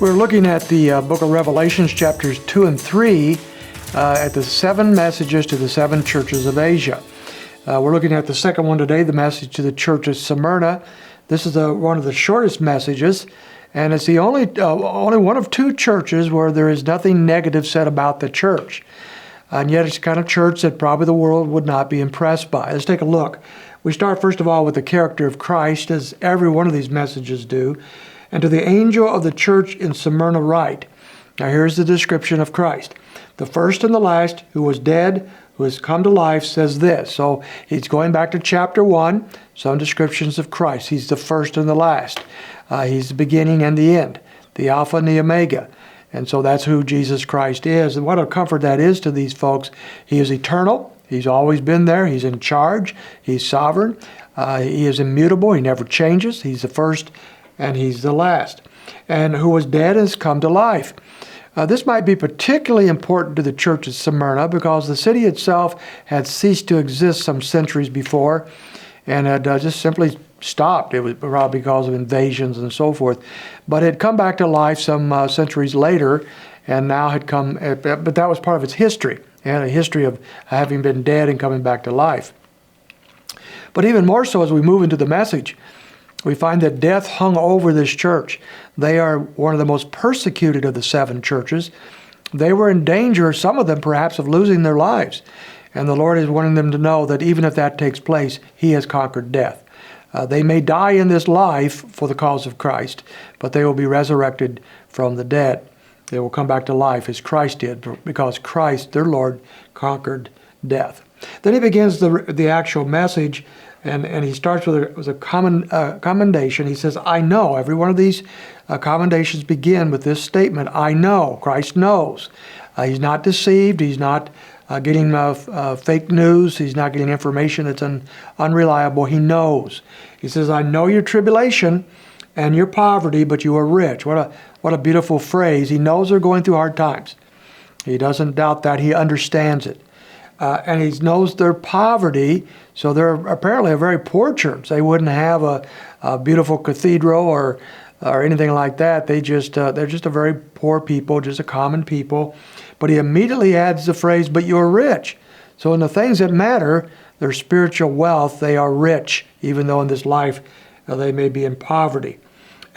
We're looking at the book of Revelations, chapters 2 and 3, at the 7 messages to the 7 churches of Asia. We're looking at the second one today, the message to the church of Smyrna. This is one of the shortest messages, and it's the only one of 2 churches where there is nothing negative said about the church. And yet it's the kind of church that probably the world would not be impressed by. Let's take a look. We start first of all with the character of Christ, as every one of these messages do. And to the angel of the church in Smyrna write. Now here's the description of Christ. The first and the last, who was dead, who has come to life, says this. So he's going back to chapter 1, some descriptions of Christ. He's the first and the last. He's the beginning and the end, the Alpha and the Omega. And so that's who Jesus Christ is. And what a comfort that is to these folks. He is eternal. He's always been there. He's in charge. He's sovereign. He is immutable. He never changes. He's the first and he's the last. And who was dead has come to life. This might be particularly important to the church of Smyrna because the city itself had ceased to exist some centuries before and had just simply stopped. It was probably because of invasions and so forth. But it had come back to life some centuries later and now had come, but that was part of its history. It had a history of having been dead and coming back to life. But even more so as we move into the message, we find that death hung over this church. They are one of the most persecuted of the 7 churches. They were in danger, some of them perhaps, of losing their lives. And the Lord is wanting them to know that even if that takes place, He has conquered death. They may die in this life for the cause of Christ, but they will be resurrected from the dead. They will come back to life as Christ did, because Christ, their Lord, conquered death. Then he begins the actual message, and he starts with a commendation. He says, I know. Every one of these commendations begin with this statement, I know. Christ knows. He's not deceived. He's not getting fake news. He's not getting information that's unreliable. He knows. He says, I know your tribulation and your poverty, but you are rich. What a beautiful phrase. He knows they're going through hard times. He doesn't doubt that. He understands it. And he knows their poverty, so they're apparently a very poor church. They wouldn't have a beautiful cathedral or anything like that. They're just a very poor people, just a common people. But he immediately adds the phrase, but you're rich. So in the things that matter, their spiritual wealth, they are rich, even though in this life they may be in poverty.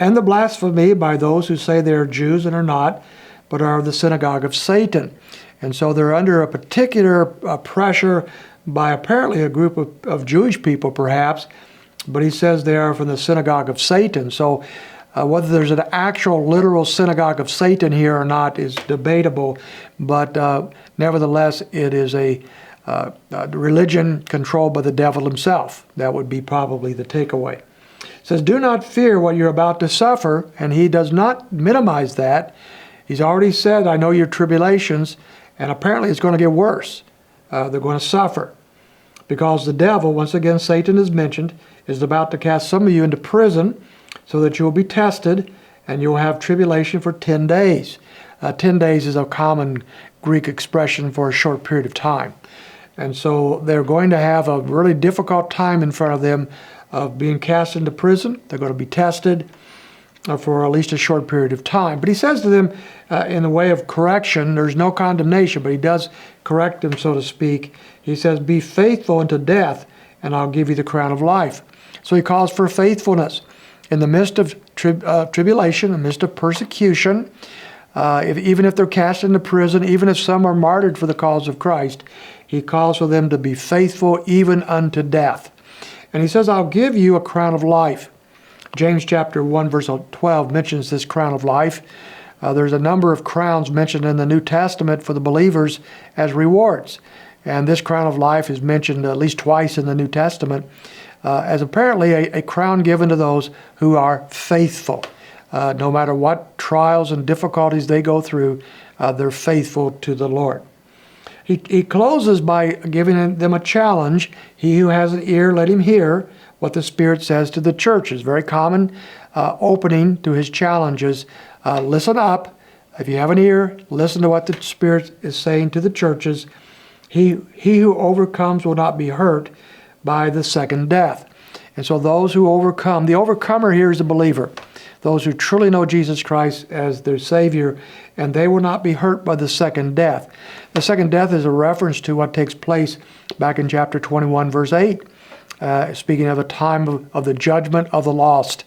And the blasphemy by those who say they are Jews and are not, but are of the synagogue of Satan. And so they're under a particular pressure by apparently a group of Jewish people, perhaps, but he says they are from the synagogue of Satan. So whether there's an actual literal synagogue of Satan here or not is debatable, but nevertheless, it is a religion controlled by the devil himself. That would be probably the takeaway. It says, do not fear what you're about to suffer, and he does not minimize that. He's already said, I know your tribulations, and apparently it's going to get worse. They're going to suffer because the devil, once again, Satan is mentioned, is about to cast some of you into prison so that you will be tested and you'll have tribulation for 10 days. 10 days is a common Greek expression for a short period of time. And so they're going to have a really difficult time in front of them of being cast into prison. They're going to be tested for at least a short period of time. But he says to them, in the way of correction, there's no condemnation, but he does correct them, so to speak. He says, be faithful unto death, and I'll give you the crown of life. So he calls for faithfulness. In the midst of tribulation, in the midst of persecution, even if they're cast into prison, even if some are martyred for the cause of Christ, he calls for them to be faithful even unto death. And he says, I'll give you a crown of life. James chapter 1, verse 12 mentions this crown of life. There's a number of crowns mentioned in the New Testament for the believers as rewards. And this crown of life is mentioned at least twice in the New Testament as apparently a crown given to those who are faithful. No matter what trials and difficulties they go through, they're faithful to the Lord. He closes by giving them a challenge. He who has an ear, let him hear what the Spirit says to the churches. Very common opening to his challenges. Listen up. If you have an ear, listen to what the Spirit is saying to the churches. He who overcomes will not be hurt by the second death. And so those who overcome, the overcomer here is a believer. those who truly know Jesus Christ as their Savior, and they will not be hurt by the second death. The second death is a reference to what takes place back in chapter 21, verse 8, speaking of the time of the judgment of the lost,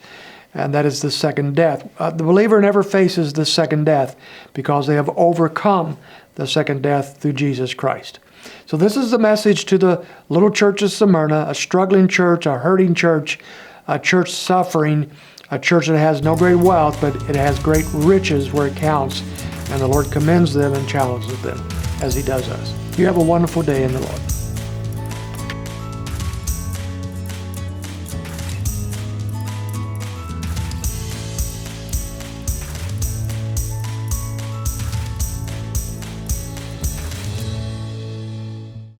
and that is the second death. The believer never faces the second death because they have overcome the second death through Jesus Christ. So this is the message to the little church of Smyrna, a struggling church, a hurting church, a church suffering, a church that has no great wealth, but it has great riches where it counts. And the Lord commends them and challenges them as He does us. You have a wonderful day in the Lord.